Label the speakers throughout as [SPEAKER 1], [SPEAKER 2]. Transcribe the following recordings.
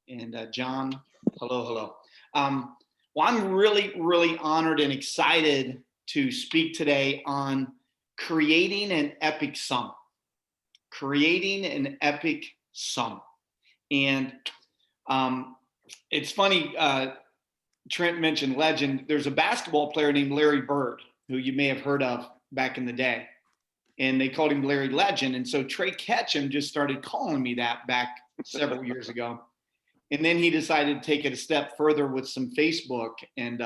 [SPEAKER 1] And John, hello, hello. Um, well, I'm really, really honored and excited to speak today on creating an epic summer. Creating an epic summer. And um, it's funny, Trent mentioned legend. There's a basketball player named Larry Bird, who you may have heard of back in the day. And they called him Larry Legend. And so Trey Ketchum just started calling me that back several years ago. And then he decided to take it a step further with some Facebook. And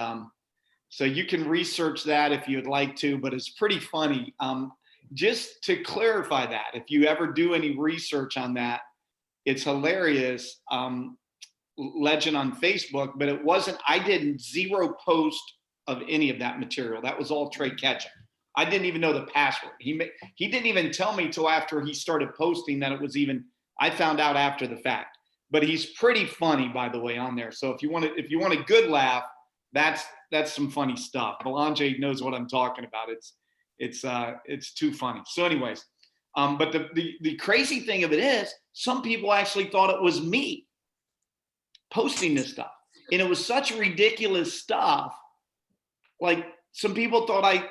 [SPEAKER 1] so you can research that if you'd like to, but it's pretty funny. Just to clarify that, if you ever do any research on that, it's hilarious. Legend on Facebook, but it wasn't, I didn't zero post of any of that material. That was all Trey Ketchum. I didn't even know the password. He didn't even tell me till after he started posting that it was even, I found out after the fact. But he's pretty funny, by the way, on there. So if you want a good laugh, that's some funny stuff. Belanger knows what I'm talking about. It's too funny. So anyways, but the crazy thing of it is, some people actually thought it was me posting this stuff, and it was such ridiculous stuff. Like some people thought I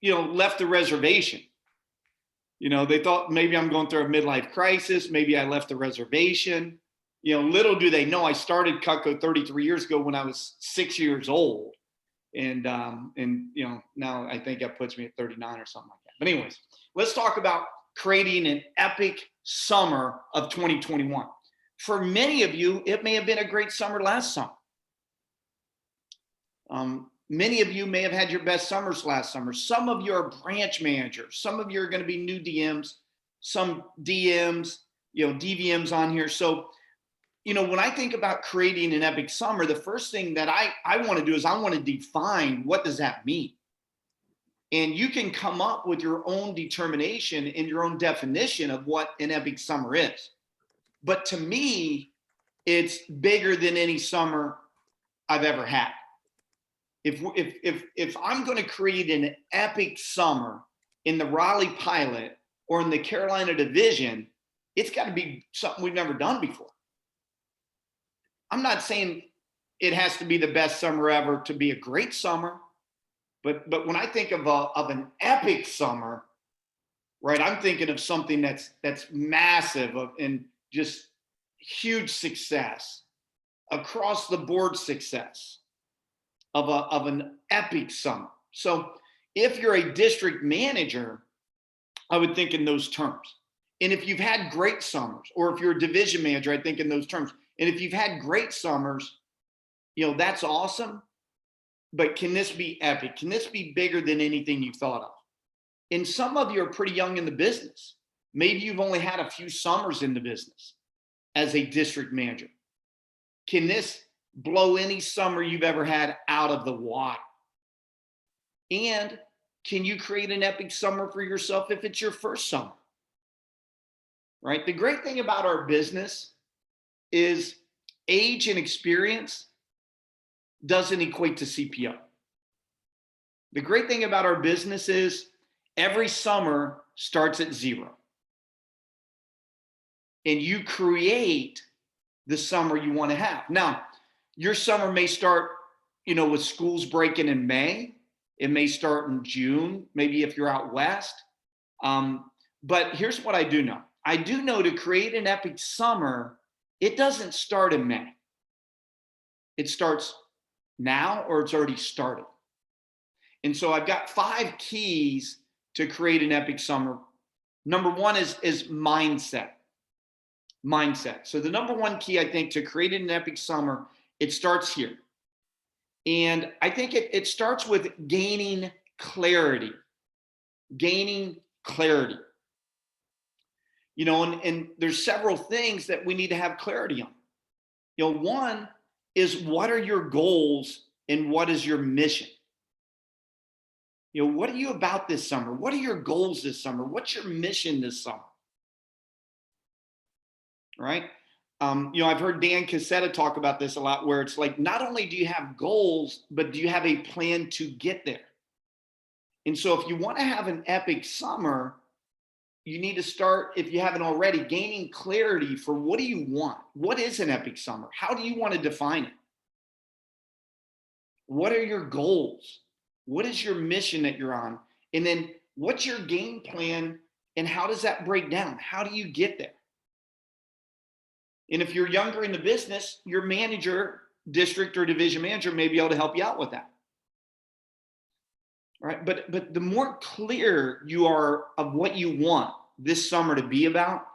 [SPEAKER 1] left the reservation. They thought maybe I'm going through a midlife crisis. Maybe I left the reservation. Little do they know, I started Cutco 33 years ago when I was 6 years old. And now I think that puts me at 39 or something like that. But anyways, let's talk about creating an epic summer of 2021. For many of you, it may have been a great summer last summer. Many of you may have had your best summers last summer. Some of you are branch managers. Some of you are going to be new DMs, some DMs, DVMs on here. So, when I think about creating an epic summer, the first thing that I want to do is I want to define, what does that mean? And you can come up with your own determination and your own definition of what an epic summer is. But to me, it's bigger than any summer I've ever had. If I'm going to create an epic summer in the Raleigh Pilot or in the Carolina Division, it's got to be something we've never done before. I'm not saying it has to be the best summer ever to be a great summer, but when I think of an epic summer, right, I'm thinking of something that's massive and just huge success, across the board success of an epic summer. So if you're a district manager, I would think in those terms. And if you've had great summers, or if you're a division manager, I think in those terms. And if you've had great summers, that's awesome. But can this be epic? Can this be bigger than anything you've thought of? And some of you are pretty young in the business. Maybe you've only had a few summers in the business as a district manager. Can this blow any summer you've ever had out of the water? And can you create an epic summer for yourself if it's your first summer? Right? The great thing about our business is age and experience doesn't equate to CPO. The great thing about our business is every summer starts at zero. And you create the summer you want to have. Now, your summer may start, with schools breaking in May. It may start in June, maybe if you're out west. But here's what I do know. I do know to create an epic summer, it doesn't start in May. It starts now, or it's already started. And so I've got 5 keys to create an epic summer. Number one is mindset. Mindset. So the number one key, I think, to create an epic summer, it starts here. And I think it starts with gaining clarity. Gaining clarity. And there's several things that we need to have clarity on. One is, what are your goals and what is your mission? What are you about this summer? What are your goals this summer? What's your mission this summer? Right? I've heard Dan Cassetta talk about this a lot, where it's like, not only do you have goals, but do you have a plan to get there? And so if you want to have an epic summer, you need to start, if you haven't already, gaining clarity for what do you want? What is an epic summer? How do you want to define it? What are your goals? What is your mission that you're on? And then what's your game plan and how does that break down? How do you get there? And if you're younger in the business, your manager, district or division manager may be able to help you out with that. All right. But the more clear you are of what you want this summer to be about,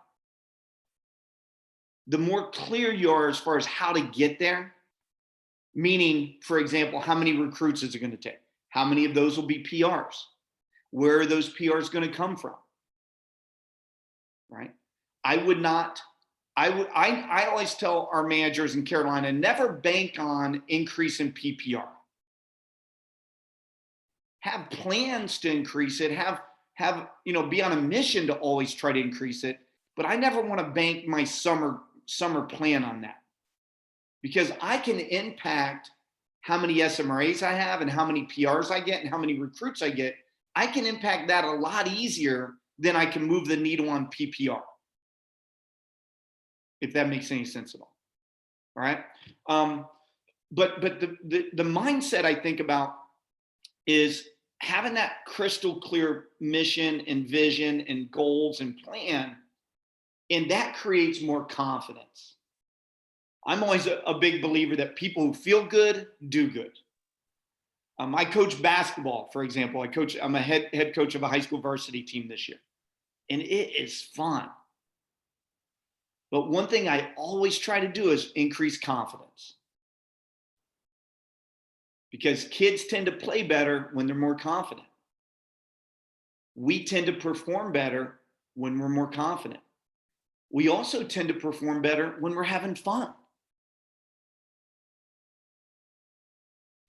[SPEAKER 1] the more clear you are as far as how to get there. Meaning, for example, how many recruits is it going to take? How many of those will be PRs? Where are those PRs going to come from? Right? I always tell our managers in Carolina, never bank on increase in PPR. Have plans to increase it, be on a mission to always try to increase it. But I never want to bank my summer plan on that, because I can impact how many SMRAs I have and how many PRs I get and how many recruits I get. I can impact that a lot easier than I can move the needle on PPR. If that makes any sense at all. All right. But the mindset I think about is having that crystal clear mission and vision and goals and plan, and that creates more confidence. I'm always a big believer that people who feel good do good. I coach basketball, for example. I'm a head coach of a high school varsity team this year, and it is fun. But one thing I always try to do is increase confidence, because kids tend to play better when they're more confident. We tend to perform better when we're more confident. We also tend to perform better when we're having fun.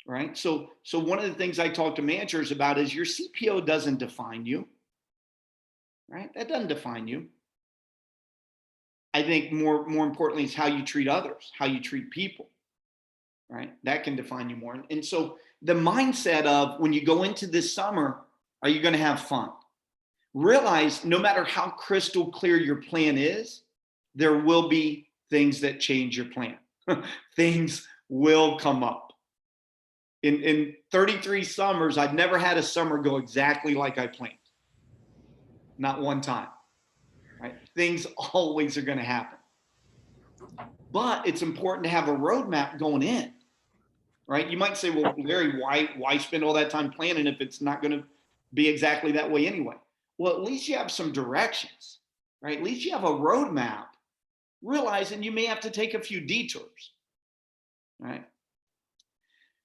[SPEAKER 1] Right? So one of the things I talk to managers about is your CPO doesn't define you. Right? That doesn't define you. I think more importantly is how you treat others, how you treat people. Right? That can define you more. And so the mindset of when you go into this summer, are you going to have fun? Realize no matter how crystal clear your plan is, there will be things that change your plan. Things will come up. In 33 summers, I've never had a summer go exactly like I planned. Not one time. Right? Things always are going to happen. But it's important to have a roadmap going in. Right? You might say, well, Larry, why spend all that time planning if it's not going to be exactly that way anyway? Well, at least you have some directions. Right? At least you have a roadmap, realizing you may have to take a few detours. Right?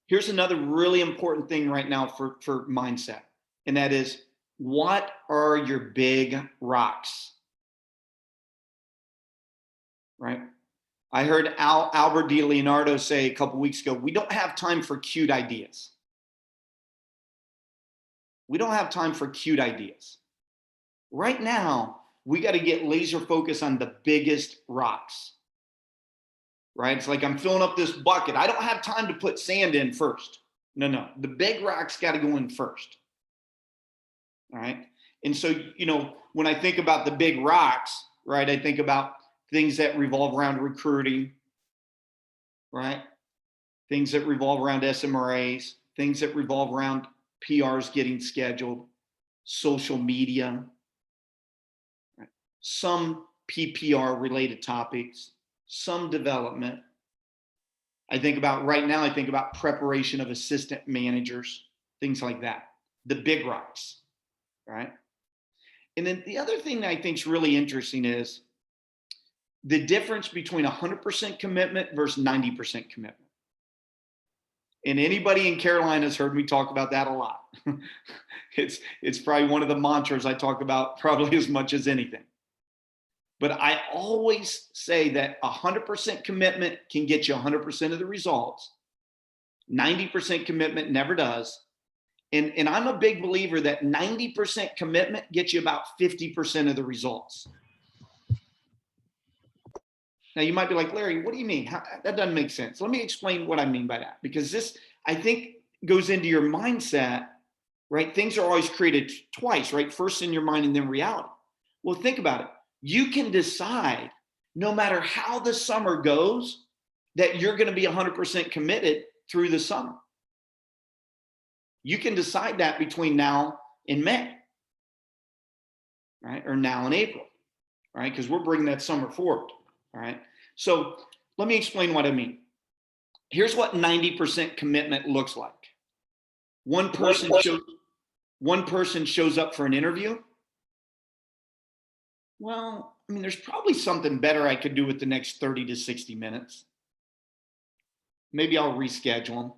[SPEAKER 1] Here's another really important thing right now for mindset, and that is, what are your big rocks? Right? I heard Albert De Leonardo say a couple weeks ago, we don't have time for cute ideas. We don't have time for cute ideas. Right now, we got to get laser focused on the biggest rocks. Right? It's like I'm filling up this bucket. I don't have time to put sand in first. No. The big rocks got to go in first. All right. And so, when I think about the big rocks, right, I think about things that revolve around recruiting, right? Things that revolve around SMRAs, things that revolve around PRs getting scheduled, social media, right? Some PPR related topics, some development. I think about preparation of assistant managers, things like that, the big rocks, right? And then the other thing that I think is really interesting is the difference between 100% commitment versus 90% commitment. And anybody in Carolina has heard me talk about that a lot. It's probably one of the mantras I talk about probably as much as anything. But I always say that 100% commitment can get you 100% of the results. 90% commitment never does. And I'm a big believer that 90% commitment gets you about 50% of the results. Now you might be like, Larry, what do you mean? That doesn't make sense. Let me explain what I mean by that, because this, I think, goes into your mindset, right? Things are always created twice, right? First in your mind and then reality. Well, think about it. You can decide, no matter how the summer goes, that you're going to be 100% committed through the summer. You can decide that between now and May, right? Or now and April, right? Because we're bringing that summer forward, all right? So let me explain what I mean. Here's what 90% commitment looks like. One person shows up for an interview. Well, I mean, there's probably something better I could do with the next 30 to 60 minutes. Maybe I'll reschedule them,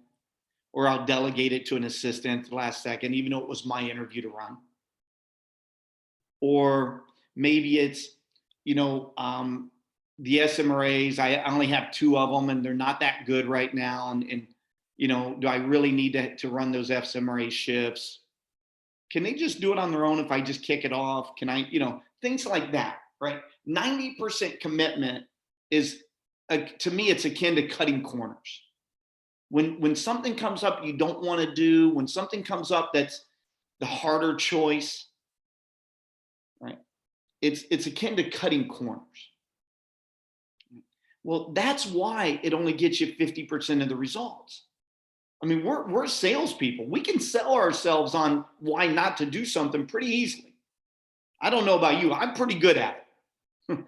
[SPEAKER 1] or I'll delegate it to an assistant at the last second, even though it was my interview to run. Or maybe it's, the SMRAs, I only have 2 of them and they're not that good right now. And do I really need to run those SMRA shifts? Can they just do it on their own if I just kick it off? Can I, things like that, right? 90% commitment is, to me, it's akin to cutting corners. When something comes up you don't want to do, when something comes up that's the harder choice, right? It's akin to cutting corners. Well, that's why it only gets you 50% of the results. I mean, we're salespeople. We can sell ourselves on why not to do something pretty easily. I don't know about you. I'm pretty good at it.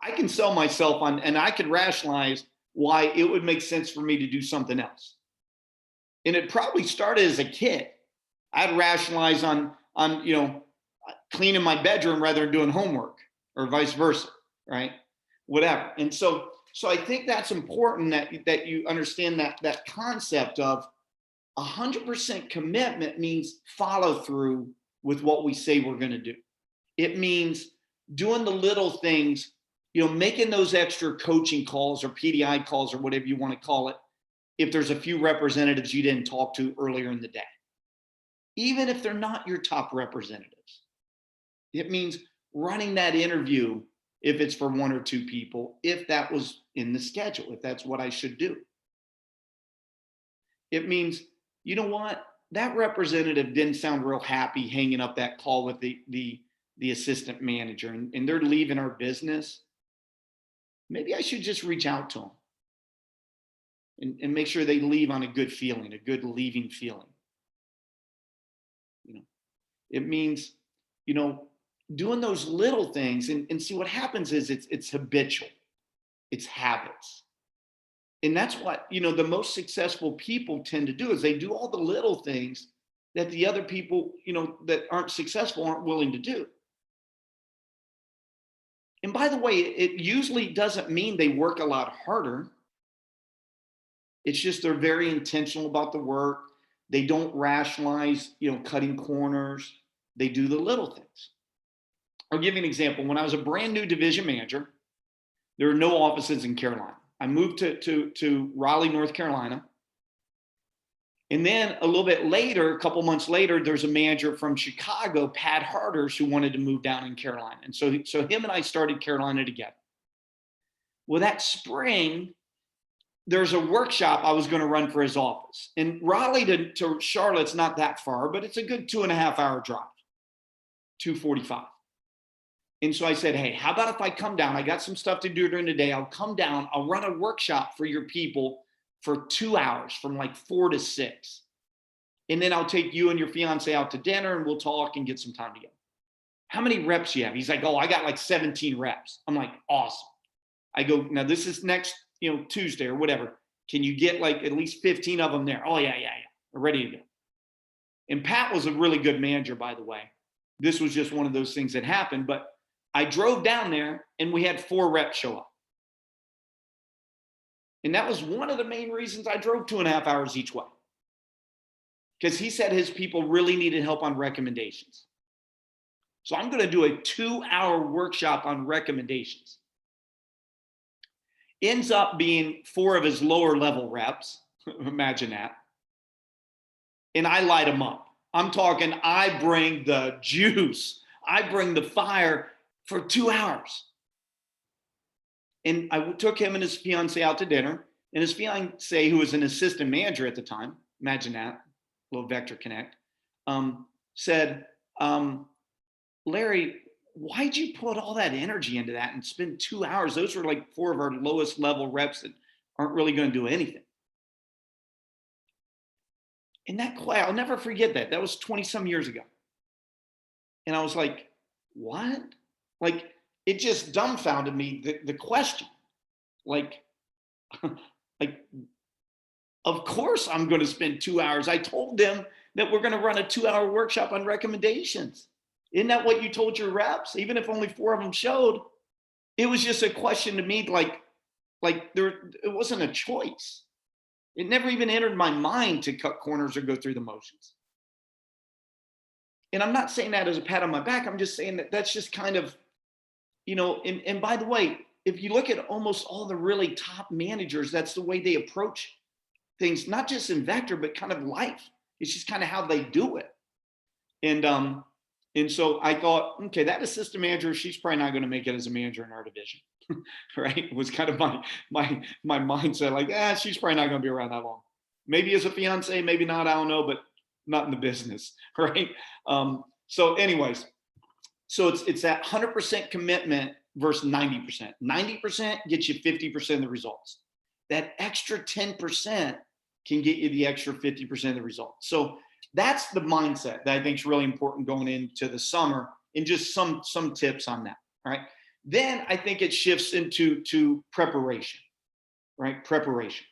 [SPEAKER 1] I can sell myself on, and I can rationalize why it would make sense for me to do something else. And it probably started as a kid. I'd rationalize on cleaning my bedroom rather than doing homework, or vice versa, right? Whatever. And so I think that's important that you understand that concept of 100% commitment means follow through with what we say we're going to do. It means doing the little things, making those extra coaching calls or PDI calls or whatever you want to call it, if there's a few representatives you didn't talk to earlier in the day, even if they're not your top representatives. It means running that interview if it's for 1 or 2 people, if that was in the schedule, if that's what I should do. It means, you know what, that representative didn't sound real happy hanging up that call with the assistant manager, and they're leaving our business. Maybe I should just reach out to them and make sure they leave on a good feeling, a good leaving feeling. It means, doing those little things, and see what happens is it's habitual, it's habits. And that's what, the most successful people tend to do, is they do all the little things that the other people, that aren't successful aren't willing to do. And by the way, it usually doesn't mean they work a lot harder. It's just they're very intentional about the work. They don't rationalize, cutting corners. They do the little things. I'll give you an example. When I was a brand new division manager, there were no offices in Carolina. I moved to Raleigh, North Carolina. And then a little bit later, a couple months later, there's a manager from Chicago, Pat Harders, who wanted to move down in Carolina. And so him and I started Carolina together. Well, that spring, there's a workshop I was going to run for his office. And Raleigh to Charlotte's not that far, but it's a good 2.5 hour drive, 2:45. And so I said, hey, how about if I come down? I got some stuff to do during the day. I'll come down. I'll run a workshop for your people for 2 hours, from like 4 to 6. And then I'll take you and your fiance out to dinner and we'll talk and get some time together. How many reps you have? He's like, oh, I got like 17 reps. I'm like, awesome. I go, now this is next, Tuesday or whatever. Can you get like at least 15 of them there? Oh, yeah. We're ready to go. And Pat was a really good manager, by the way. This was just one of those things that happened, but I drove down there and we had 4 reps show up. And that was one of the main reasons I drove 2.5 hours each way. Because he said his people really needed help on recommendations. So I'm going to do a 2-hour workshop on recommendations. Ends up being 4 of his lower level reps. Imagine that. And I light them up. I'm talking, I bring the juice. I bring the fire for 2 hours. And I took him and his fiance out to dinner. And his fiance, who was an assistant manager at the time, imagine that, little Vector Connect, said, Larry, why'd you put all that energy into that and spend 2 hours? Those were like 4 of our lowest level reps that aren't really going to do anything. And that class, I'll never forget that. That was 20 some years ago. And I was like, what? Like, it just dumbfounded me, the question. Like, like, of course I'm going to spend 2 hours. I told them that we're going to run a 2-hour workshop on recommendations. Isn't that what you told your reps? Even if only 4 of them showed, it was just a question to me, like there, it wasn't a choice. It never even entered my mind to cut corners or go through the motions. And I'm not saying that as a pat on my back. I'm just saying that that's just kind of, and by the way, if you look at almost all the really top managers, that's the way they approach things, not just in Vector, but kind of life. It's just kind of how they do it. And so I thought, okay, that assistant manager, she's probably not going to make it as a manager in our division, right? It was kind of my mindset, like, she's probably not going to be around that long. Maybe as a fiance, maybe not, I don't know, but not in the business, right? So anyways, so it's that 100% commitment versus 90%. 90% gets you 50% of the results. That extra 10% can get you the extra 50% of the results. So that's the mindset that I think is really important going into the summer, and just some tips on that. All right. Then I think it shifts into preparation, right? Preparation.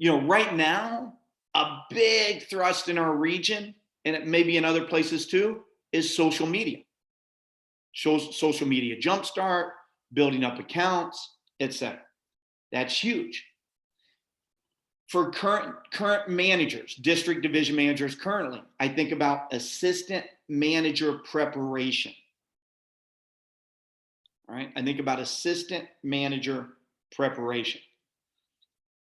[SPEAKER 1] Right now, a big thrust in our region, and it may be in other places too, is social media. Social media jumpstart, building up accounts, etc. That's huge. For current managers, district division managers currently, I think about assistant manager preparation. All right, I think about assistant manager preparation.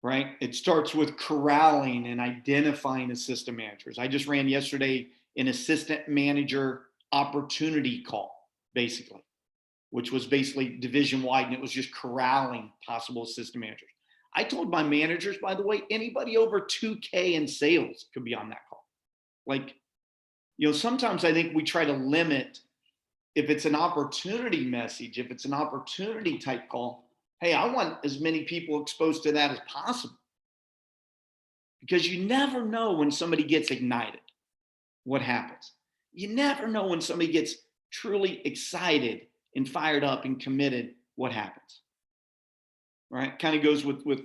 [SPEAKER 1] Right, it starts with corralling and identifying assistant managers. I just ran yesterday an assistant manager opportunity call, basically, which was basically division wide, and it was just corralling possible assistant managers. I told my managers, by the way, anybody over 2K in sales could be on that call. Like, sometimes I think we try to limit, if it's an opportunity message, if it's an opportunity type call, hey, I want as many people exposed to that as possible. Because you never know when somebody gets ignited, what happens. You never know when somebody gets truly excited and fired up and committed, what happens. Right? Kind of goes with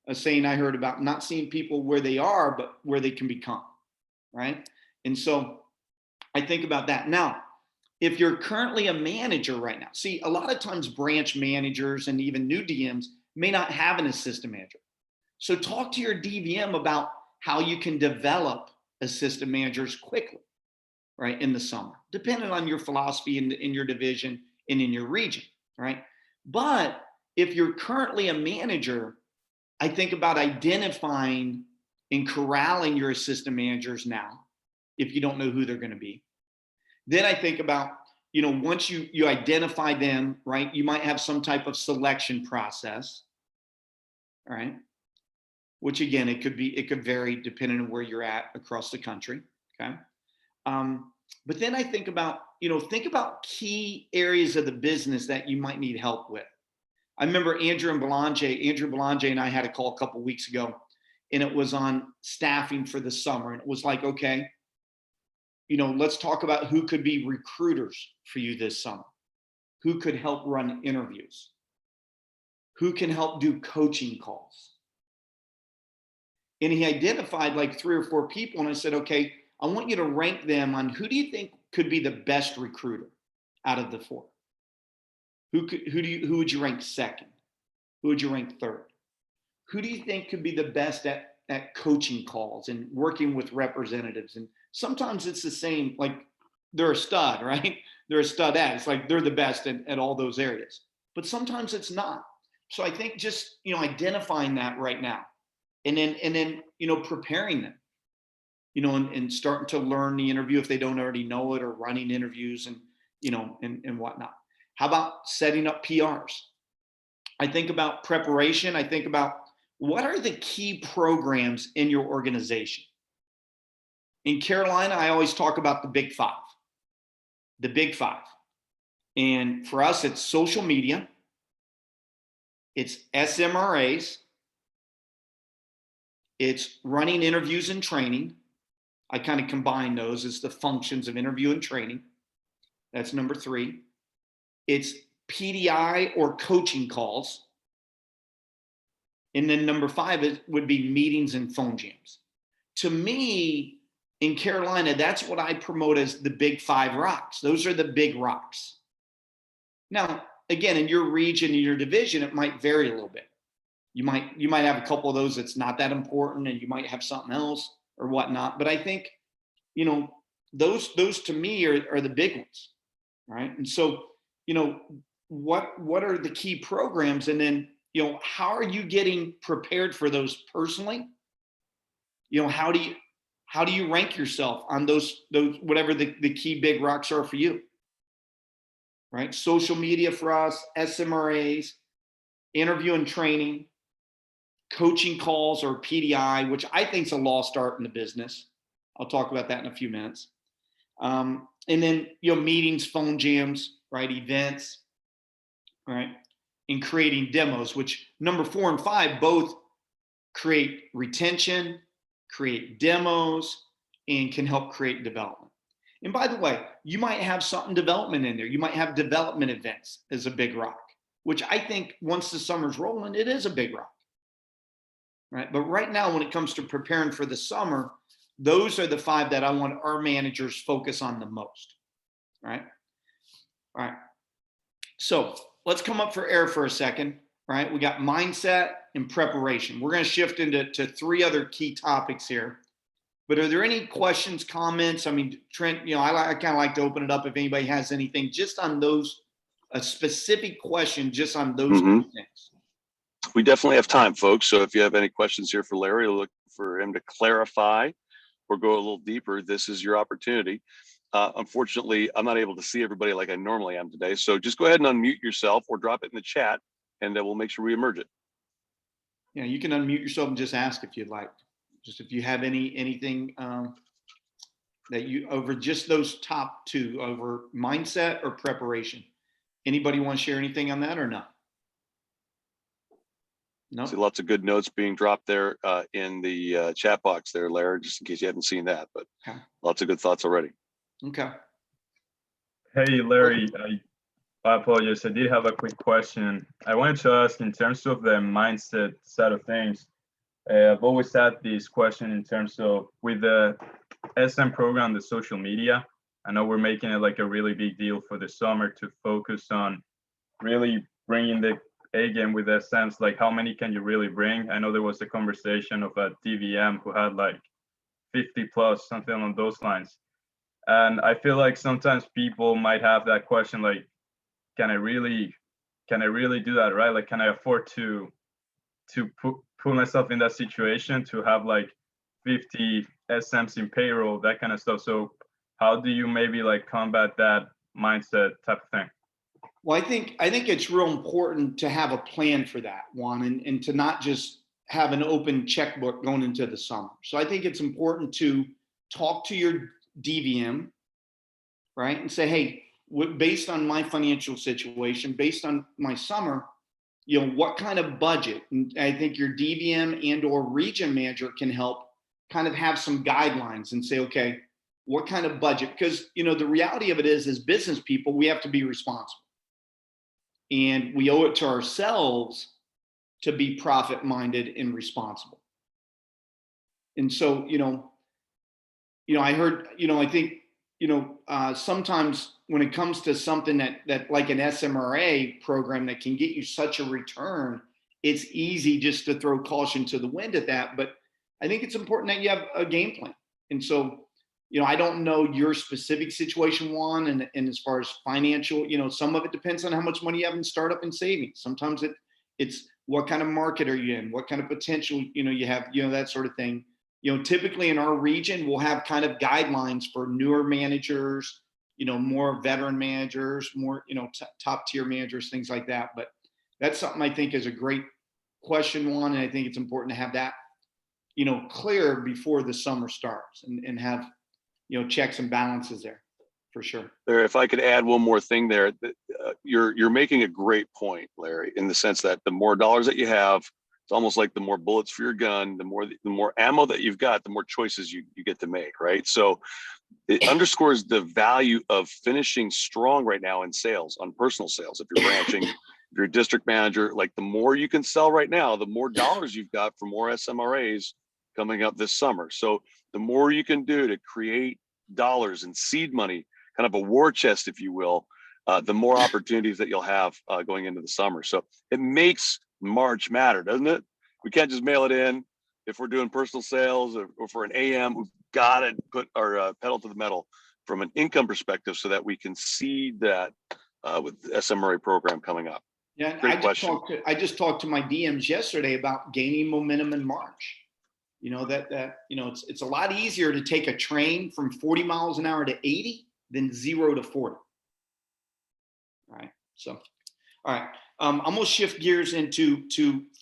[SPEAKER 1] a saying I heard about not seeing people where they are, but where they can become. Right? And so I think about that. Now, if you're currently a manager right now, see, a lot of times branch managers and even new DMs may not have an assistant manager. So talk to your DVM about how you can develop assistant managers quickly, right, in the summer, depending on your philosophy in your division and in your region, right? But if you're currently a manager, I think about identifying and corralling your assistant managers now, if you don't know who they're going to be. Then I think about, once you identify them, right, you might have some type of selection process, all right? Which again, it could vary depending on where you're at across the country, okay? But then I think about key areas of the business that you might need help with. I remember Andrew Belanger and I had a call a couple of weeks ago, and it was on staffing for the summer. And it was like, okay, let's talk about who could be recruiters for you this summer, who could help run interviews, who can help do coaching calls. And he identified like 3 or 4 people, and I said, okay, I want you to rank them on who do you think could be the best recruiter out of the 4? Who would you rank second? Who would you rank third? Who do you think could be the best at coaching calls and working with representatives? And sometimes it's the same, like they're a stud, right? They're a stud at. It's like they're the best at all those areas. But sometimes it's not. So I think just identifying that right now, and then preparing them, and starting to learn the interview if they don't already know it, or running interviews and and whatnot. How about setting up PRs? I think about preparation. I think about what are the key programs in your organization. In Carolina, I always talk about the Big Five. The Big Five. And for us, it's social media, it's SMRAs, it's running interviews and training. I kind of combine those as the functions of interview and training. That's number 3. It's PDI or coaching calls. And then number 5 would be meetings and phone jams. To me, in Carolina, that's what I promote as the big 5 rocks. Those are the big rocks. Now, again, in your region, in your division, it might vary a little bit. You might have a couple of those that's not that important, and you might have something else or whatnot. But I think, those to me are the big ones, right? And so, what are the key programs, and then how are you getting prepared for those personally? How do you rank yourself on those whatever the key big rocks are for you? Right? Social media for us, SMRAs, interview and training, coaching calls or PDI, which I think is a lost art in the business. I'll talk about that in a few minutes. And then, meetings, phone jams, right? Events, right? And creating demos, which number 4 and 5 both create retention, create demos, and can help create development. And by the way, you might have something development in there. You might have development events as a big rock, which I think once the summer's rolling, it is a big rock, right? But right now, when it comes to preparing for the summer, those are the 5 that I want our managers focus on the most, right? All right. So let's come up for air for a second, right? We got mindset and preparation. We're going to shift into 3 other key topics here. But are there any questions, comments? I mean, Trent, I kind of like to open it up if anybody has anything just on those, a specific question just on those two things.
[SPEAKER 2] We definitely have time, folks. So if you have any questions here for Larry, look for him to clarify or go a little deeper. This is your opportunity. Unfortunately, I'm not able to see everybody like I normally am today. So just go ahead and unmute yourself or drop it in the chat, and we'll make sure we emerge it.
[SPEAKER 1] Yeah, you can unmute yourself and just ask if you'd like. Just if you have anything that you over just those top 2 over mindset or preparation. Anybody want to share anything on that or not? No.
[SPEAKER 2] See lots of good notes being dropped there in the chat box there, Larry, just in case you haven't seen that, but okay. Lots of good thoughts already.
[SPEAKER 1] Okay.
[SPEAKER 3] Hey, Larry, I apologize. I did have a quick question. I wanted to ask in terms of the mindset side of things. I've always had this question in terms of with the SM program, the social media. I know we're making it like a really big deal for the summer to focus on really bringing the A game with SMs. Like, how many can you really bring? I know there was a conversation of a DVM who had like 50 plus, something along those lines. And I feel like sometimes people might have that question, like, can I really do that, right? Like, can I afford to put myself in that situation to have like 50 SMs in payroll, that kind of stuff? So how do you maybe like combat that mindset type of thing?
[SPEAKER 1] Well, I think it's real important to have a plan for that, Juan, and to not just have an open checkbook going into the summer. So I think it's important to talk to your DVM, right? And say, hey, based on my financial situation, based on my summer, what kind of budget? And I think your DVM and or region manager can help kind of have some guidelines and say, okay, what kind of budget? Because, the reality of it is, as business people, we have to be responsible. And we owe it to ourselves to be profit-minded and responsible. And so, I heard, I think, sometimes when it comes to something that like an SMRA program that can get you such a return, it's easy just to throw caution to the wind at that. But I think it's important that you have a game plan. And so, I don't know your specific situation, Juan, and as far as financial, some of it depends on how much money you have in startup and savings. Sometimes it's what kind of market are you in, what kind of potential, you have, that sort of thing. Typically in our region, we'll have kind of guidelines for newer managers, more veteran managers, more, top tier managers, things like that. But that's something I think is a great question, Juan, and I think it's important to have that, clear before the summer starts and have, checks and balances there. For sure.
[SPEAKER 2] There, if I could add one more thing there, you're making a great point, Larry, in the sense that the more dollars that you have, it's almost like the more bullets for your gun, the more ammo that you've got, the more choices you get to make, right? So it underscores the value of finishing strong right now in sales, on personal sales. If you're branching, if you're a district manager, like the more you can sell right now, the more dollars you've got for more SMRAs coming up this summer. So the more you can do to create dollars and seed money, kind of a war chest, if you will, the more opportunities that you'll have going into the summer. So it makes March matter, doesn't it? We can't just mail it in. If we're doing personal sales or for an AM, we've got to put our pedal to the metal from an income perspective so that we can seed that with the SMRA program coming up.
[SPEAKER 1] Yeah,
[SPEAKER 2] Great question.
[SPEAKER 1] I just talked to my DMs yesterday about gaining momentum in March. You know, it's a lot easier to take a train from 40 miles an hour to 80 than 0 to 40. All right. So, all right. I'm going to shift gears into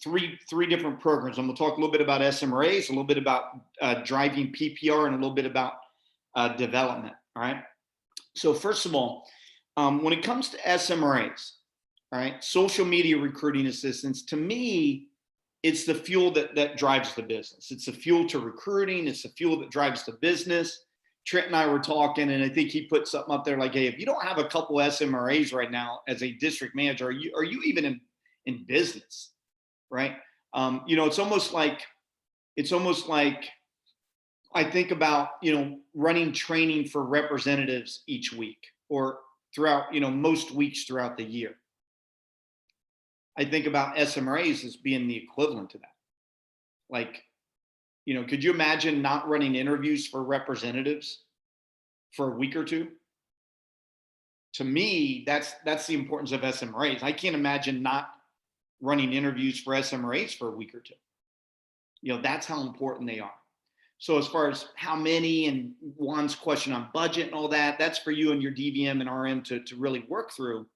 [SPEAKER 1] three different programs. I'm going to talk a little bit about SMRAs, a little bit about driving PPR, and a little bit about development. All right. So first of all, when it comes to SMRAs, all right, social media recruiting assistance, to me, it's the fuel that drives the business. It's the fuel to recruiting. It's the fuel that drives the business. Trent and I were talking, and I think he put something up there like, hey, if you don't have a couple SMRAs right now as a district manager, are you even in business, right? You know, it's almost like I think about, you know, running training for representatives each week or throughout, you know, most weeks throughout the year. I think about SMRAs as being the equivalent to that. Like, you know, could you imagine not running interviews for representatives for a week or two? To me, that's the importance of SMRAs. I can't imagine not running interviews for SMRAs for a week or two. You know, that's how important they are. So as far as how many and Juan's question on budget and all that, that's for you and your DVM and RM to really work through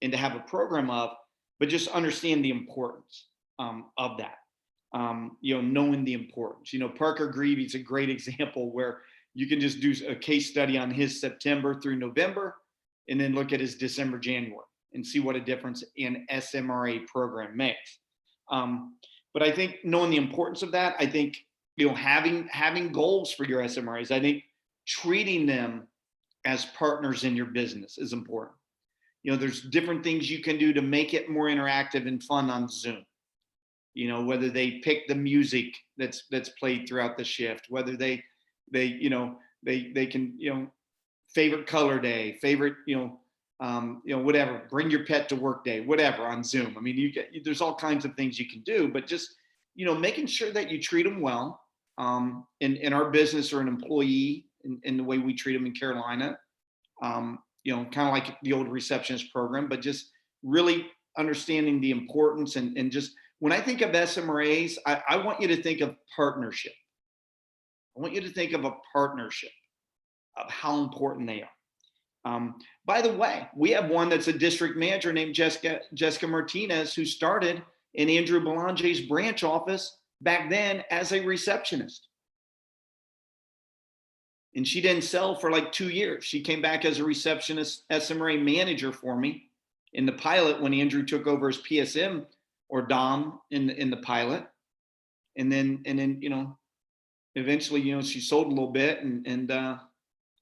[SPEAKER 1] and to have a program of, but just understand the importance of that. You know, knowing the importance. You know, Parker Greavy's a great example where you can just do a case study on his September through November and then look at his December, January and see what a difference an SMRA program makes. But I think knowing the importance of that, I think, you know, having goals for your SMRAs, I think treating them as partners in your business is important. You know, there's different things you can do to make it more interactive and fun on Zoom. You know, whether they pick the music that's played throughout the shift, whether they can, you know, favorite color day, favorite, whatever, bring your pet to work day, whatever on Zoom. I mean, there's all kinds of things you can do, but just, you know, making sure that you treat them well. In our business or an employee in the way we treat them in Carolina, you know, kind of like the old receptionist program, but just really understanding the importance and just, when I think of SMRAs, I want you to think of partnership. I want you to think of a partnership of how important they are. By the way, we have one that's a district manager named Jessica Martinez, who started in Andrew Belange's branch office back then as a receptionist. And she didn't sell for like 2 years. She came back as a receptionist SMRA manager for me in the pilot when Andrew took over as PSM or Dom in the pilot. And then, you know, eventually, you know, she sold a little bit and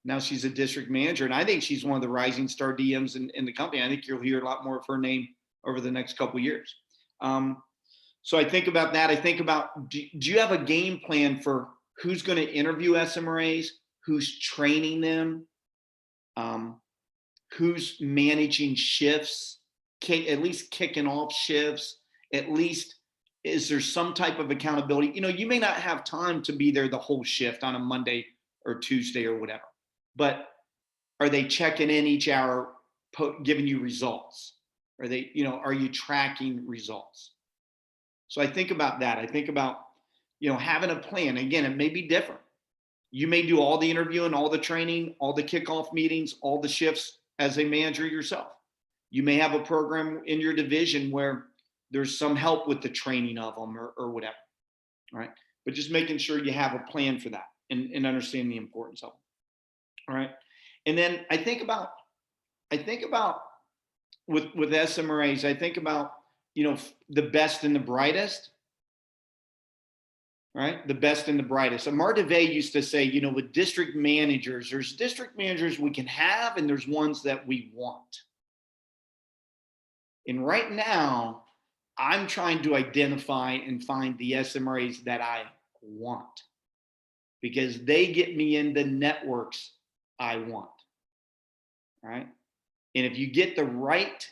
[SPEAKER 1] now she's a district manager. And I think she's one of the rising star DMs in the company. I think you'll hear a lot more of her name over the next couple of years. So I think about that. I think about, do you have a game plan for who's going to interview SMRAs, who's training them, who's managing shifts, at least kicking off shifts, at least is there some type of accountability? You know, you may not have time to be there the whole shift on a Monday or Tuesday or whatever, but are they checking in each hour, giving you results? Are they, you know, are you tracking results? So I think about that. I think about, you know, having a plan. Again, it may be different. You may do all the interviewing, all the training, all the kickoff meetings, all the shifts as a manager yourself. You may have a program in your division where there's some help with the training of them or whatever, all right? But just making sure you have a plan for that and understand the importance of them, all right? And then I think about with SMRAs, I think about, the best and the brightest, right? The best and the brightest. Amar DeVay used to say, with district managers, there's district managers we can have, and there's ones that we want. And right now, I'm trying to identify and find the SMRAs that I want, because they get me in the networks I want, right? And if you get the right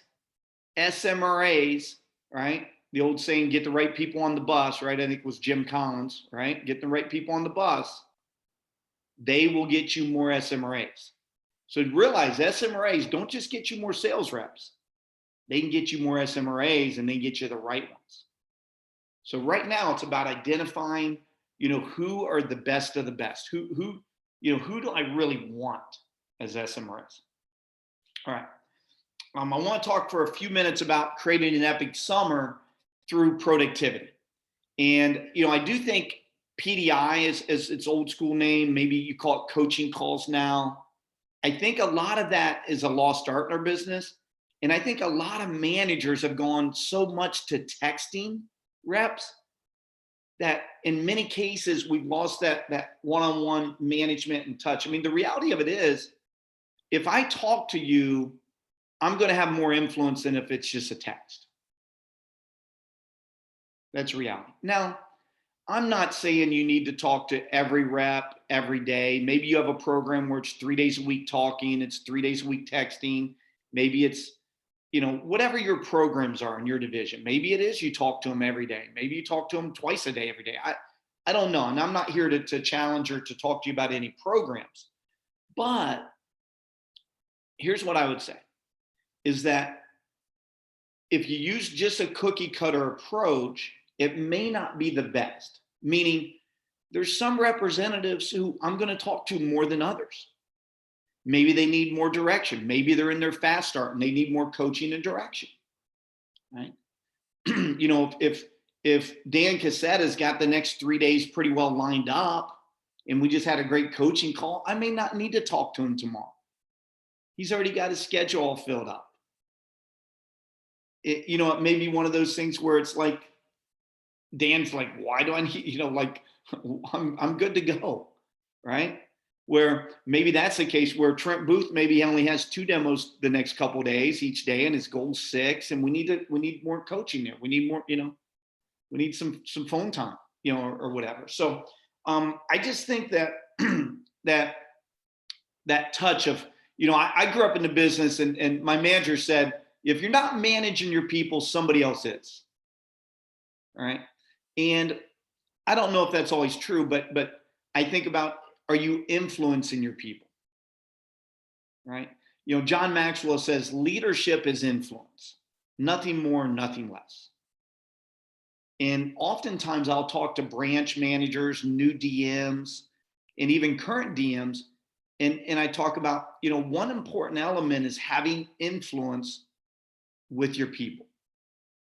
[SPEAKER 1] SMRAs, right? The old saying, get the right people on the bus, right? I think it was Jim Collins, right? Get the right people on the bus. They will get you more SMRAs. So realize SMRAs don't just get you more sales reps. They can get you more SMRAs, and they get you the right ones. So right now it's about identifying, who are the best of the best? Who do I really want as SMRAs? All right. I want to talk for a few minutes about creating an epic summer through productivity. And, I do think PDI is its old school name. Maybe you call it coaching calls now. I think a lot of that is a lost art in our business. And I think a lot of managers have gone so much to texting reps that in many cases we've lost that one-on-one management and touch. I mean, the reality of it is, if I talk to you, I'm going to have more influence than if it's just a text. That's reality. Now, I'm not saying you need to talk to every rep every day. Maybe you have a program where it's 3 days a week talking, it's 3 days a week texting. Maybe it's, whatever your programs are in your division. Maybe it is you talk to them every day. Maybe you talk to them twice a day, every day. I don't know. And I'm not here to challenge or to talk to you about any programs. But here's what I would say, is that if you use just a cookie cutter approach, it may not be the best. Meaning, there's some representatives who I'm going to talk to more than others. Maybe they need more direction. Maybe they're in their fast start and they need more coaching and direction, right? If Dan Cassetta's got the next 3 days pretty well lined up and we just had a great coaching call, I may not need to talk to him tomorrow. He's already got his schedule all filled up. It may be one of those things where it's like, Dan's like, why do I need, I'm good to go, right? Where maybe that's the case where Trent Booth maybe only has 2 demos the next couple of days each day, and his goal's 6, and we need more coaching there. We need more, we need some phone time, or whatever. So I just think that that touch of, I grew up in the business, and my manager said, if you're not managing your people, somebody else is. All right. And I don't know if that's always true, but I think about, are you influencing your people? Right. John Maxwell says leadership is influence, nothing more, nothing less. And oftentimes I'll talk to branch managers, new DMs, and even current DMs. And I talk about, one important element is having influence with your people,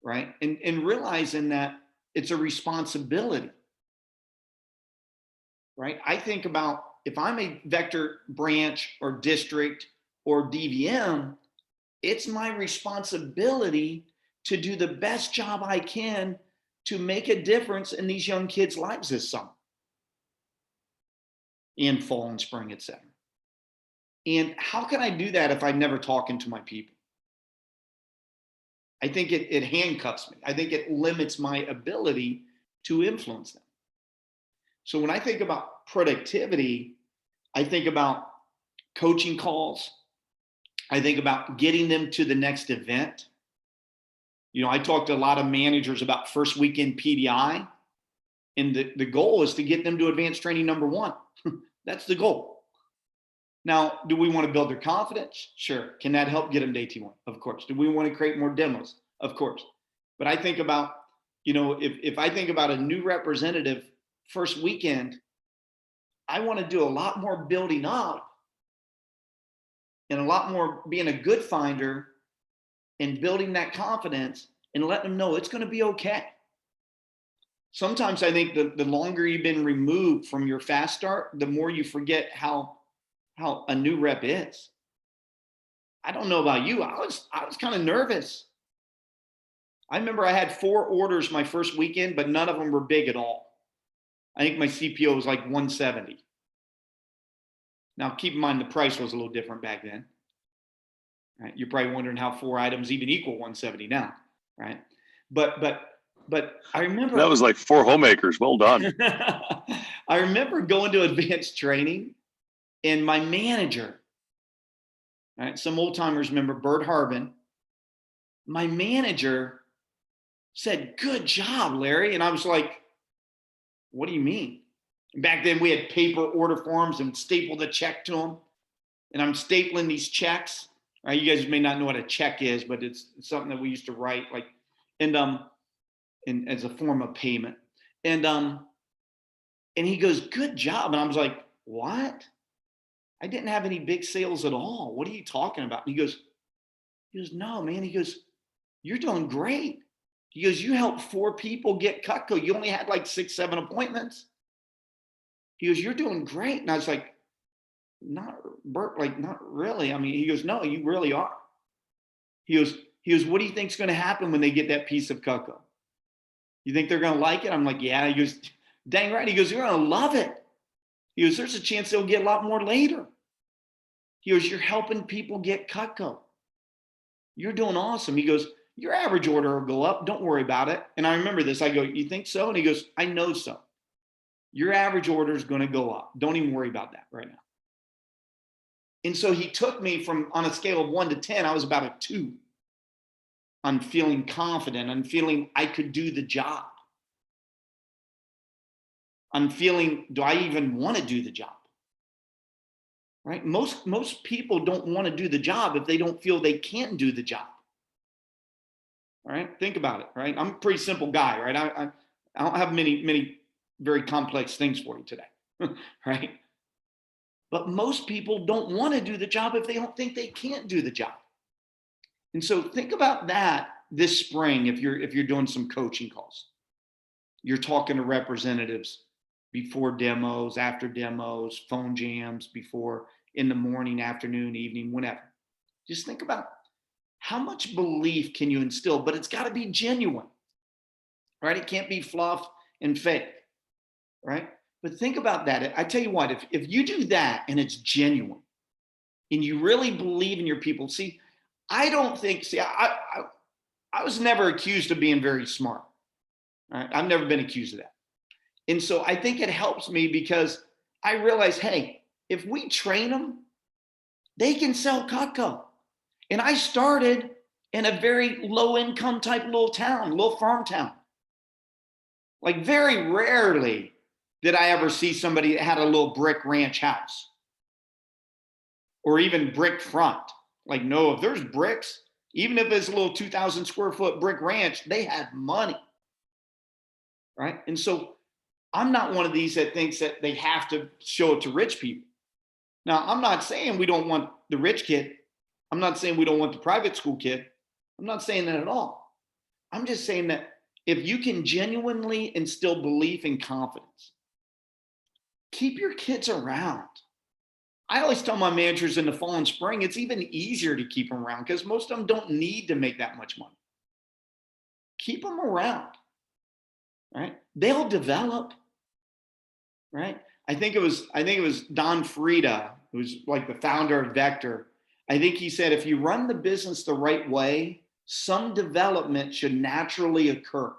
[SPEAKER 1] right? And realizing that it's a responsibility, right? I think about, if I'm a vector branch or district or DVM, it's my responsibility to do the best job I can to make a difference in these young kids' lives this summer, in fall and spring, et cetera. And how can I do that if I'm never talking to my people? I think it handcuffs me. I think it limits my ability to influence them. So when I think about productivity, I think about coaching calls. I think about getting them to the next event. I talk to a lot of managers about first weekend PDI, and the goal is to get them to advanced training number 1. That's the goal. Now, do we want to build their confidence? Sure. Can that help get them to AT1? Of course. Do we want to create more demos? Of course. But I think about, if I think about a new representative first weekend, I want to do a lot more building up and a lot more being a good finder and building that confidence and letting them know it's going to be okay. Sometimes I think the longer you've been removed from your fast start, the more you forget how how a new rep is. I don't know about you. I was kind of nervous. I remember I had 4 orders my first weekend, but none of them were big at all. I think my CPO was like 170. Now, keep in mind the price was a little different back then. Right? You're probably wondering how 4 items even equal 170 now, right? But I remember
[SPEAKER 2] That was like 4 homemakers. Well done.
[SPEAKER 1] I remember going to advanced training, and my manager, right? Some old timers remember Bert Harbin. My manager said, "Good job, Larry," and I was like, "What do you mean?" Back then, we had paper order forms and stapled a check to them, and I'm stapling these checks. Right? You guys may not know what a check is, but it's something that we used to write, like, and as a form of payment. And he goes, "Good job," and I was like, "What? I didn't have any big sales at all. What are you talking about?" And he goes, "No, man." He goes, "You're doing great." He goes, "You helped 4 people get Cutco. You only had like 6, 7 appointments." He goes, "You're doing great." And I was like, "Not Bert, like not really." I mean, he goes, "No, you really are." He goes, "What do you think's going to happen when they get that piece of Cutco? You think they're going to like it?" I'm like, "Yeah." He goes, "Dang right." He goes, "You're going to love it." He goes, "There's a chance they'll get a lot more later." He goes, "You're helping people get Cutco. You're doing awesome." He goes, "Your average order will go up. Don't worry about it." And I remember this. I go, "You think so?" And he goes, "I know so. Your average order is going to go up. Don't even worry about that right now." And so he took me from, on a scale of 1 to 10, I was about a 2 on feeling confident, on feeling I could do the job, on feeling, do I even want to do the job? Right? Most people don't want to do the job if they don't feel they can do the job. All right, think about it. Right, I'm a pretty simple guy. Right, I don't have many very complex things for you today. Right, but most people don't want to do the job if they don't think they can't do the job. And so think about that this spring. If you're doing some coaching calls, you're talking to representatives before demos, after demos, phone jams, before, in the morning, afternoon, evening, whenever. Just think about how much belief can you instill, but it's got to be genuine, right? It can't be fluff and fake, right? But think about that. I tell you what, if you do that and it's genuine and you really believe in your people, see, I don't think, see, I was never accused of being very smart. Right? I've never been accused of that. And so I think it helps me because I realize, hey, if we train them, they can sell Cutco. And I started in a very low income type little town, little farm town. Like very rarely did I ever see somebody that had a little brick ranch house or even brick front. Like, no, if there's bricks, even if it's a little 2,000 square foot brick ranch, they had money. Right? And so I'm not one of these that thinks that they have to show it to rich people. Now, I'm not saying we don't want the rich kid. I'm not saying we don't want the private school kid. I'm not saying that at all. I'm just saying that if you can genuinely instill belief and confidence, keep your kids around. I always tell my managers in the fall and spring, it's even easier to keep them around because most of them don't need to make that much money. Keep them around, right? They'll develop, right? I think it was Don Frieda, who's like the founder of Vector. I think he said, if you run the business the right way, some development should naturally occur.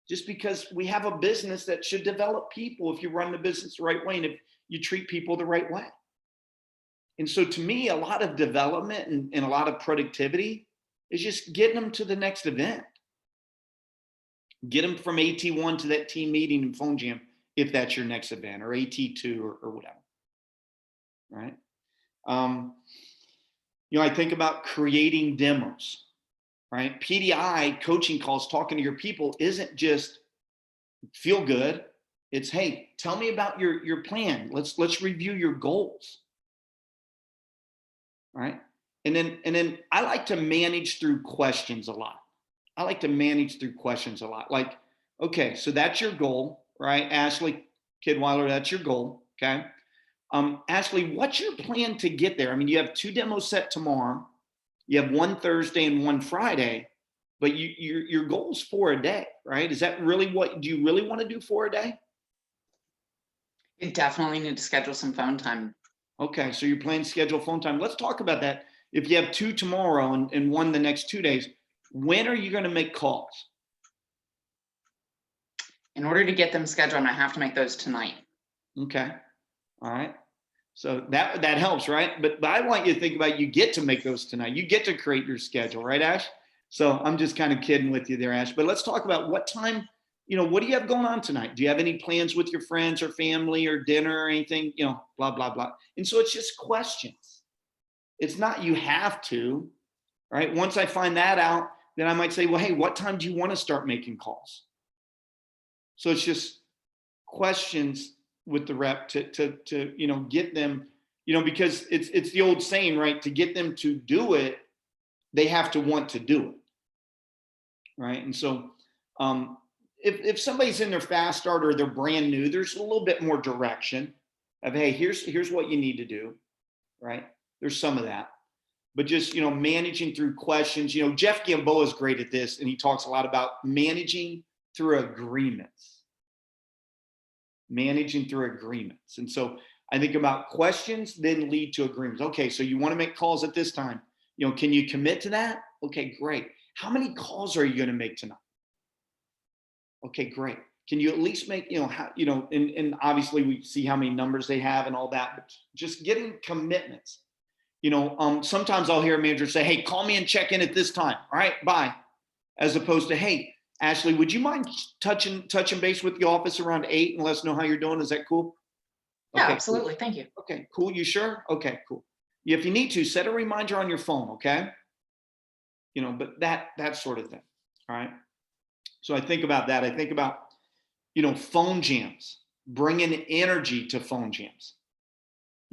[SPEAKER 1] Just because we have a business that should develop people if you run the business the right way and if you treat people the right way. And so to me, a lot of development and a lot of productivity is just getting them to the next event. Get them from AT1 to that team meeting and phone jam, if that's your next event, or AT2 or whatever, right? I think about creating demos, right? PDI coaching calls, talking to your people, isn't just feel good. It's, hey, tell me about your plan. Let's review your goals, right? And then I like to manage through questions a lot. Like, okay, so that's your goal, right? Ashley Kidweiler, that's your goal, okay? Ashley, what's your plan to get there? I mean, you have 2 demos set tomorrow. You have one Thursday and one Friday, but your goal is 4 a day, right? Is that really do you really want to do 4 a day?
[SPEAKER 4] You definitely need to schedule some phone time.
[SPEAKER 1] Okay, so you're planning to schedule phone time. Let's talk about that. If you have 2 tomorrow and one the next 2 days, when are you going to make calls?
[SPEAKER 4] In order to get them scheduled, I'm gonna have to make those tonight.
[SPEAKER 1] Okay, all right. So that helps, right? But I want you to think about, you get to make those tonight. You get to create your schedule, right, Ash? So I'm just kind of kidding with you there, Ash. But let's talk about what time, what do you have going on tonight? Do you have any plans with your friends or family or dinner or anything? Blah, blah, blah. And so it's just questions. It's not you have to, right? Once I find that out, then I might say, well, hey, what time do you want to start making calls? So it's just questions with the rep to get them, because it's the old saying, right? To get them to do it, they have to want to do it, right? And so if somebody's in their fast start or they're brand new, there's a little bit more direction of, hey, here's what you need to do, right? There's some of that, but just managing through questions. Jeff Gamboa is great at this, and he talks a lot about managing through agreements. Managing through agreements. And so I think about questions then lead to agreements. Okay, so you want to make calls at this time. Can you commit to that? Okay, great. How many calls are you going to make tonight? Okay, great. Can you at least make, and obviously we see how many numbers they have and all that, but just getting commitments. Sometimes I'll hear a manager say, hey, call me and check in at this time. All right, bye. As opposed to, hey, Ashley, would you mind touching base with the office around 8 and let us know how you're doing? Is that cool?
[SPEAKER 4] Yeah,
[SPEAKER 1] Okay,
[SPEAKER 4] absolutely.
[SPEAKER 1] cool.
[SPEAKER 4] Thank you.
[SPEAKER 1] Okay, cool. You sure? Okay, cool. If you need to, set a reminder on your phone, okay? But that sort of thing. All right. So I think about that. I think about, phone jams, bringing energy to phone jams.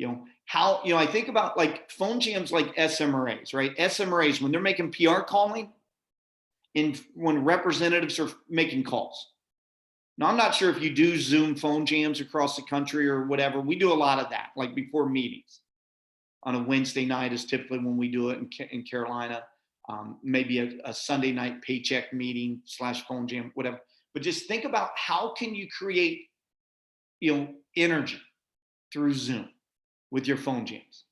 [SPEAKER 1] I think about like phone jams like SMRAs, right? SMRAs, when they're making PR calling, when representatives are making calls. Now, I'm not sure if you do Zoom phone jams across the country or whatever. We do a lot of that, like before meetings. On a Wednesday night is typically when we do it in Carolina. Maybe a Sunday night paycheck meeting / phone jam, whatever. But just think about how can you create, energy through Zoom with your phone jams,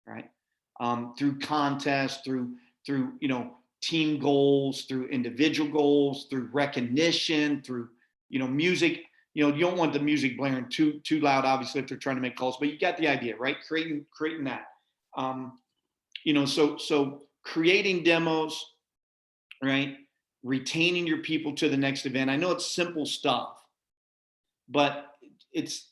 [SPEAKER 1] right? Through contests, through team goals, through individual goals, through recognition, through music. You don't want the music blaring too loud, obviously, if they're trying to make calls, but you got the idea, right? Creating that. So creating demos, right? Retaining your people to the next event. I know it's simple stuff, but it's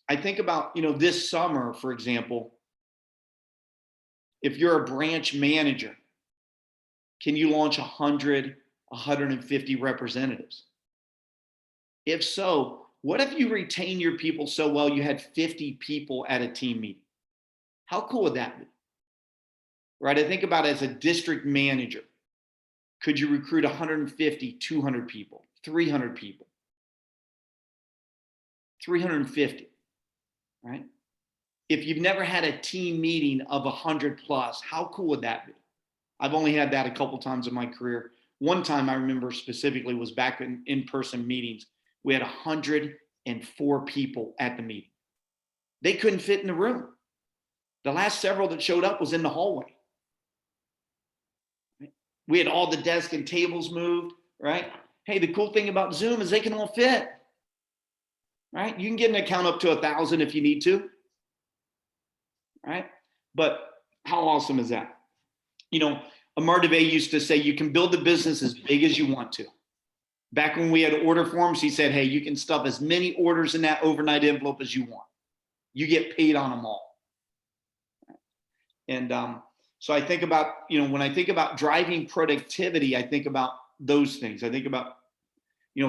[SPEAKER 1] I think about, this summer, for example, if you're a branch manager, can you launch 100, 150 representatives? If so, what if you retain your people so well you had 50 people at a team meeting? How cool would that be? Right? I think about it as a district manager. Could you recruit 150, 200 people, 300 people? 350, right? If you've never had a team meeting of 100 plus, how cool would that be? I've only had that a couple times in my career. One time I remember specifically was back in in-person meetings. We had 104 people at the meeting. They couldn't fit in the room. The last several that showed up was in the hallway. We had all the desks and tables moved, right? Hey, the cool thing about Zoom is they can all fit, right? You can get an account up to 1,000 if you need to, right? But how awesome is that? Amar DeVay used to say, you can build the business as big as you want to. Back when we had order forms, he said, hey, you can stuff as many orders in that overnight envelope as you want. You get paid on them all. And so I think about, when I think about driving productivity, I think about those things. I think about,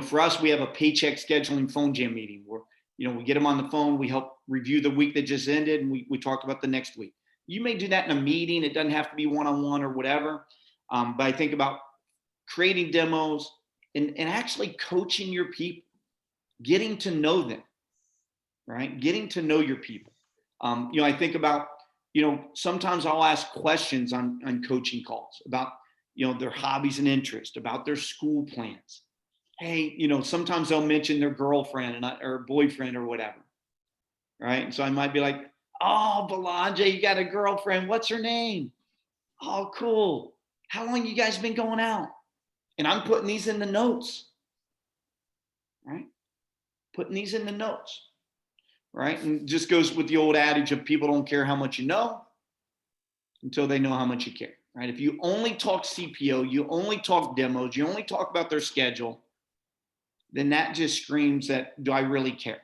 [SPEAKER 1] for us, we have a paycheck scheduling phone jam meeting where, we get them on the phone, we help review the week that just ended, and we talk about the next week. You may do that in a meeting. It doesn't have to be one-on-one or whatever. But I think about creating demos and actually coaching your people, getting to know them, right? Getting to know your people. I think about, sometimes I'll ask questions on coaching calls about, their hobbies and interests, about their school plans. Hey, sometimes they'll mention their girlfriend or boyfriend or whatever, right? And so I might be like, oh, Belanja, you got a girlfriend. What's her name? Oh, cool. How long you guys been going out? And I'm putting these in the notes, right? Putting these in the notes, right? And it just goes with the old adage of people don't care how much you know until they know how much you care, right? If you only talk CPO, you only talk demos, you only talk about their schedule, then that just screams that, do I really care?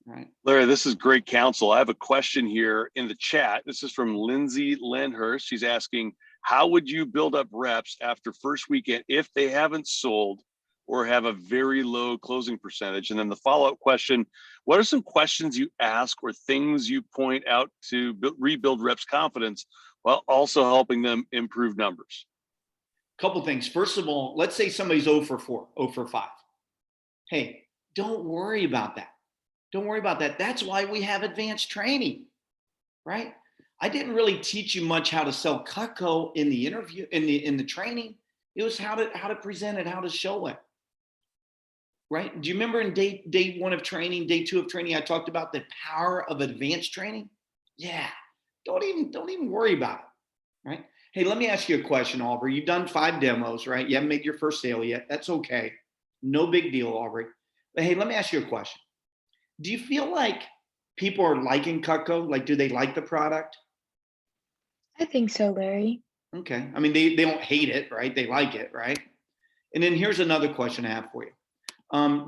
[SPEAKER 1] Right.
[SPEAKER 2] Larry, this is great counsel. I have a question here in the chat. This is from Lindsay Lenhurst. She's asking, how would you build up reps after first weekend if they haven't sold or have a very low closing percentage? And then the follow-up question, what are some questions you ask or things you point out to rebuild reps' confidence while also helping them improve numbers?
[SPEAKER 1] Couple things. First of all, let's say somebody's 0 for 4, 0 for 5. Hey, don't worry about that. Don't worry about that. That's why we have advanced training, right? I didn't really teach you much how to sell Cutco in the interview, in the training. It was how to present it, how to show it, right? Do you remember in day 1 of training, day 2 of training, I talked about the power of advanced training? Yeah, don't even worry about it, right? Hey, let me ask you a question, Aubrey. You've done 5 demos, right? You haven't made your first sale yet. That's okay. No big deal, Aubrey. But hey, let me ask you a question. Do you feel like people are liking Cutco? Like, do they like the product?
[SPEAKER 5] I think so, Larry.
[SPEAKER 1] Okay. I mean, they don't hate it, right? They like it, right? And then here's another question I have for you.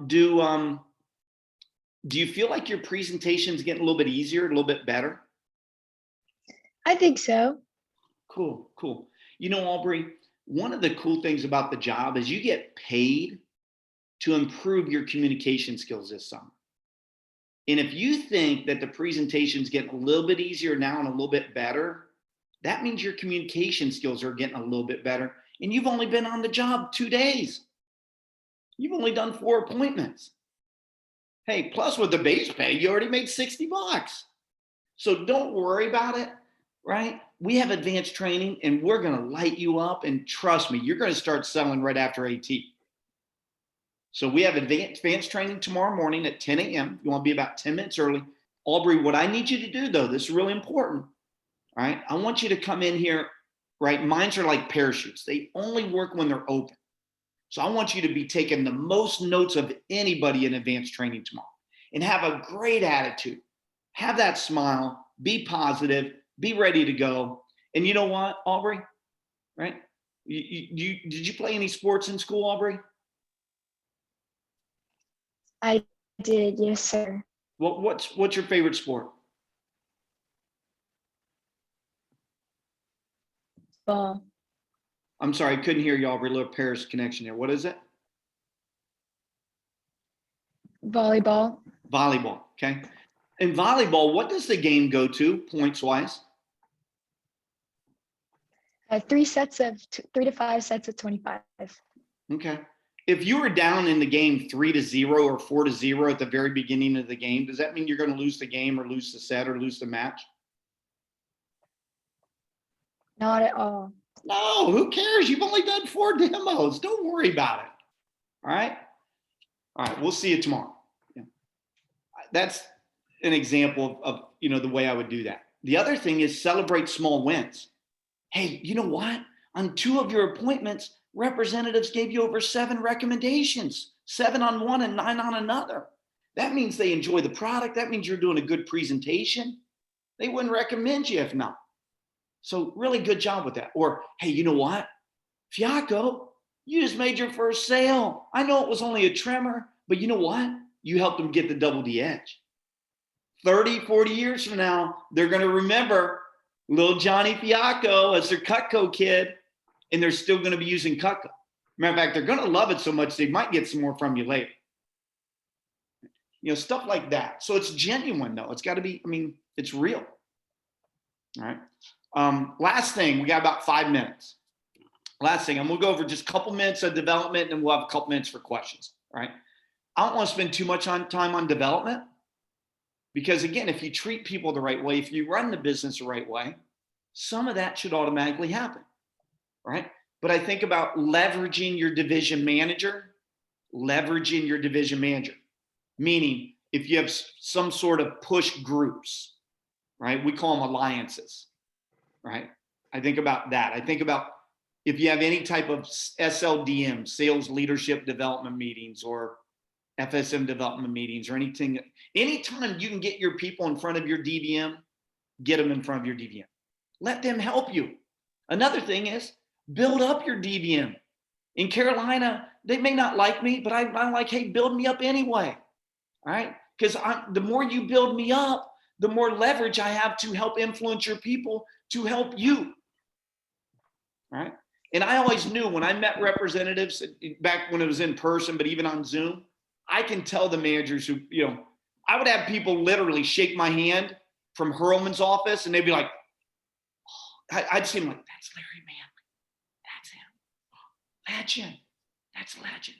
[SPEAKER 1] Do you feel like your presentation's getting a little bit easier, a little bit better?
[SPEAKER 5] I think so.
[SPEAKER 1] Cool. Aubrey, one of the cool things about the job is you get paid to improve your communication skills this summer. And if you think that the presentation's getting a little bit easier now and a little bit better, that means your communication skills are getting a little bit better. And you've only been on the job 2 days. You've only done 4 appointments. Hey, plus with the base pay, you already made $60. So don't worry about it, right? We have advanced training and we're going to light you up. And trust me, you're going to start selling right after AT. So we have advanced training tomorrow morning at 10 a.m. You want to be about 10 minutes early. Aubrey, what I need you to do, though, this is really important. All right. I want you to come in here, right? Mines are like parachutes. They only work when they're open. So I want you to be taking the most notes of anybody in advanced training tomorrow and have a great attitude. Have that smile, be positive, be ready to go. And you know what, Aubrey, right? Did you play any sports in school, Aubrey?
[SPEAKER 5] I did, yes, sir.
[SPEAKER 1] What's your favorite sport?
[SPEAKER 5] Ball.
[SPEAKER 1] I'm sorry, I couldn't hear you, Aubrey. Little Paris connection there. What is it?
[SPEAKER 5] Volleyball.
[SPEAKER 1] Volleyball. Okay. In volleyball, what does the game go to points wise?
[SPEAKER 5] 3 to 5 sets of 25.
[SPEAKER 1] Okay. If you were down in the game 3-0 or 4-0 at the very beginning of the game, does that mean you're going to lose the game or lose the set or lose the match?
[SPEAKER 5] Not at all.
[SPEAKER 1] No, who cares? You've only done 4 demos. Don't worry about it. All right. All right. We'll see you tomorrow. Yeah. That's an example of the way I would do that. The other thing is celebrate small wins. Hey, you know what? On 2 of your appointments, representatives gave you over 7 recommendations, 7 on one and 9 on another. That means they enjoy the product. That means you're doing a good presentation. They wouldn't recommend you if not. So really good job with that. Or, hey, you know what? Fiacco, you just made your first sale. I know it was only a tremor, but you know what? You helped them get the double D edge. 30, 40 years from now, they're going to remember little Johnny Fiacco as their Cutco kid, and they're still going to be using Cutco. Matter of fact, they're going to love it so much they might get some more from you later. Stuff like that. So it's genuine, though. It's got to be, it's real. All right. Last thing, we got about 5 minutes. Last thing, and we'll go over just a couple minutes of development and we'll have a couple minutes for questions. All right. I don't want to spend too much time on development, because again, if you treat people the right way, if you run the business the right way, some of that should automatically happen, right? But I think about leveraging your division manager, meaning if you have some sort of push groups, right? We call them alliances, right? I think about that. I think about if you have any type of SLDM, sales leadership development meetings, or FSM development meetings, or anything, anytime you can get your people in front of your DVM, get them in front of your DVM. Let them help you. Another thing is build up your DVM. In Carolina, they may not like me, but I'm like, hey, build me up anyway. All right? Because the more you build me up, the more leverage I have to help influence your people to help you. All right? And I always knew when I met representatives back when it was in person, but even on Zoom, I can tell the managers who, I would have people literally shake my hand from Hurlman's office, and they'd be like, oh, I'd see him like, that's Larry Manley. That's him. Legend. That's legend.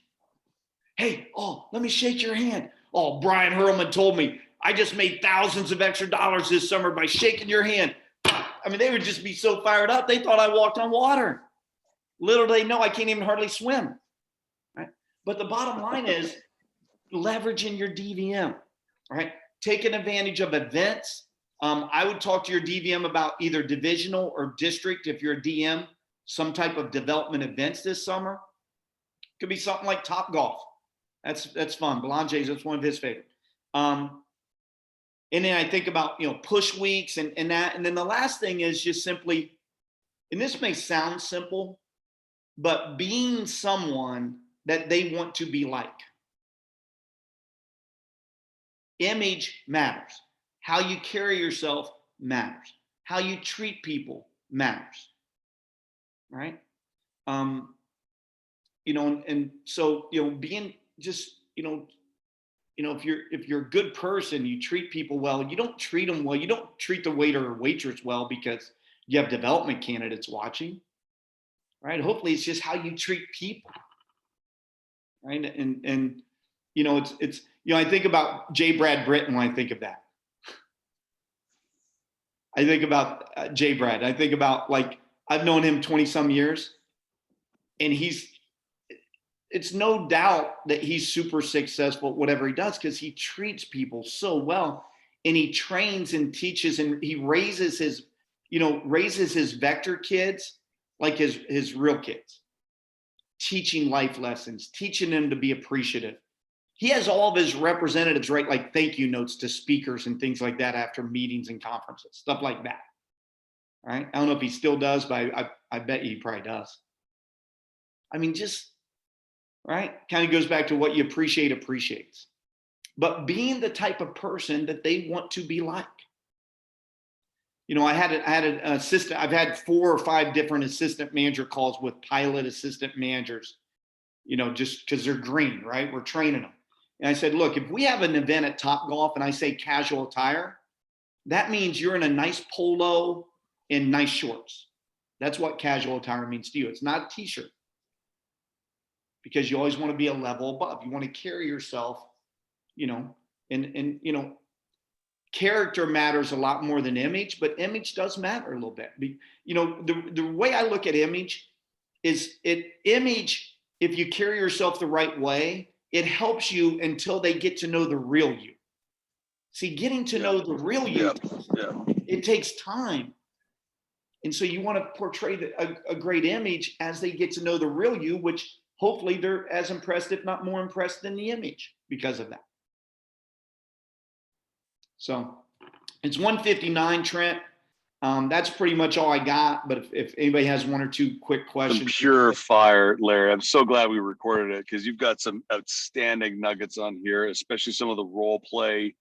[SPEAKER 1] Hey, let me shake your hand. Oh, Brian Hurlman told me I just made thousands of extra dollars this summer by shaking your hand. I mean, they would just be so fired up. They thought I walked on water. Little they know I can't even hardly swim. Right? But the bottom line is leveraging your DVM, right? Taking advantage of events. I would talk to your DVM about either divisional or district, if you're a DM, some type of development events this summer. Could be something like Top Golf. That's fun. Belange's, that's one of his favorite. And then I think about, push weeks and that. And then the last thing is just simply, and this may sound simple, but being someone that they want to be like. Image matters. How you carry yourself matters. How you treat people matters. Right? And so, being just, if you're a good person, you treat people well. You don't treat them well. You don't treat the waiter or waitress well because you have development candidates watching, right? Hopefully, it's just how you treat people, right? And it's I think about J. Brad Britton when I think of that. I think about J. Brad. I think about, like, I've known him 20 some years, and it's no doubt that he's super successful at whatever he does because he treats people so well, and he trains and teaches, and he raises his vector kids like his real kids, teaching life lessons, teaching them to be appreciative. He has all of his representatives write like thank you notes to speakers and things like that after meetings and conferences, stuff like that. Right? I don't know if he still does, but I bet he probably does. I mean, just right, kind of goes back to what you appreciate appreciates. But being the type of person that they want to be like. I had an assistant. I've had 4 or 5 different assistant manager calls with pilot assistant managers. Just because they're green, right? We're training them. And I said, look, if we have an event at Top Golf and I say casual attire, that means you're in a nice polo and nice shorts. That's what casual attire means to you. It's not a t-shirt, because you always want to be a level above. You want to carry yourself, and character matters a lot more than image, but image does matter a little bit. The way I look at image is image, if you carry yourself the right way, it helps you until they get to know the real you. See, getting to know the real you, it takes time. And so you want to portray a great image as they get to know the real you, which hopefully they're as impressed, if not more impressed than the image because of that. So it's 1:59, Trent. That's pretty much all I got. But if anybody has 1 or 2 quick questions.
[SPEAKER 2] Some pure fire, Larry. I'm so glad we recorded it because you've got some outstanding nuggets on here, especially some of the role play.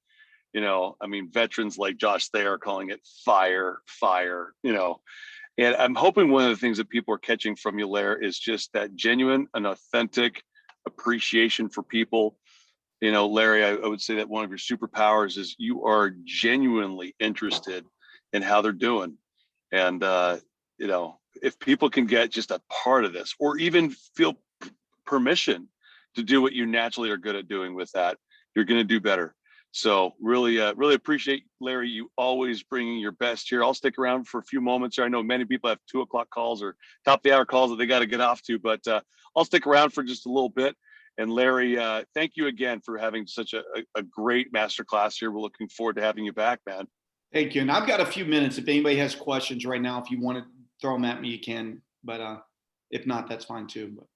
[SPEAKER 2] Veterans like Josh Thayer calling it fire. And I'm hoping one of the things that people are catching from you, Larry, is just that genuine and authentic appreciation for people. Larry, I would say that one of your superpowers is you are genuinely interested in how they're doing. And, if people can get just a part of this, or even feel permission to do what you naturally are good at doing with that, you're going to do better. So really, really appreciate, Larry, you always bringing your best here. I'll stick around for a few moments here. I know many people have 2 o'clock calls or top of the hour calls that they got to get off to, but I'll stick around for just a little bit. And Larry, thank you again for having such a great masterclass here. We're looking forward to having you back, man.
[SPEAKER 1] Thank you. And I've got a few minutes. If anybody has questions right now, if you want to throw them at me, you can. But if not, that's fine too. But